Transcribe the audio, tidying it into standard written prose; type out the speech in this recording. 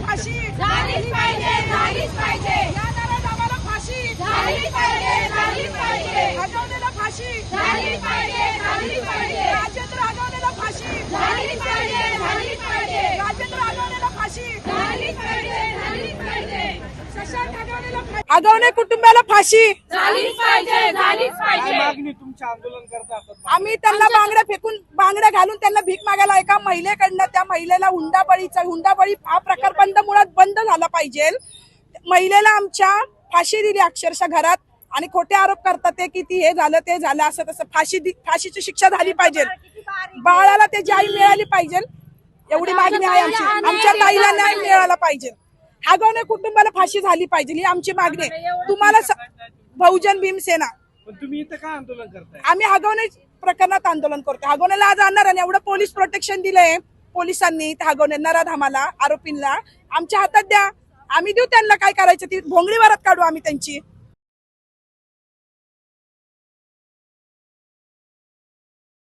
फाशी झालीच पाहिजे, झालीच पाहिजे, या नराधमाला फाशी झालीच पाहिजे, झालीच पाहिजे, हगवलेला फाशी झालीच पाहिजे, झालीच पाहिजे, राजेंद्र हगवलेला फाशी झालीच पाहिजे, झालीच पाहिजे, राजेंद्र हगवलेला फाशी झालीच पाहिजे, झालीच पाहिजे, शशांक हगवलेला हगवणे कुटुंबाला फाशी झालीच पाहिजे, झालीच काय पाहिजे. मागणी तुमचे आंदोलन करता आहात? आम्ही त्यांना बांगड्या फेकून बांगड्या घालून त्यांना भीक मागायला एका महिलेकडनं त्या महिलेला हुंडाबळी हा प्रकार मुळात बंद झाला पाहिजे. महिलेला आमच्या फाशी दिली अक्षरशः घरात आणि खोटे आरोप करतात ते की ती हे झालं ते झालं असं तसं फाशीची शिक्षा झाली पाहिजे. बाळाला त्याची आई मिळाली पाहिजे एवढी मागणी आहे आमची. आमच्या ताईला न्याय मिळाला पाहिजे. हगवणे कुटुंबाला फाशी झाली पाहिजे ही आमची मागणी आहे. तुम्हाला बहुजन भीमसेना पण तुम्ही इथं काय आंदोलन करताय? आम्ही हगवणे प्रकरणात आंदोलन करतो. हगवण्याला आज आणणार आणि एवढं पोलीस प्रोटेक्शन दिलंय पोलिसांनी हगवणे नराधमाला आरोपींना आमच्या हातात द्या. आम्ही देऊ त्यांना काय करायचं ती भोंगळी वरात काढू आम्ही त्यांची.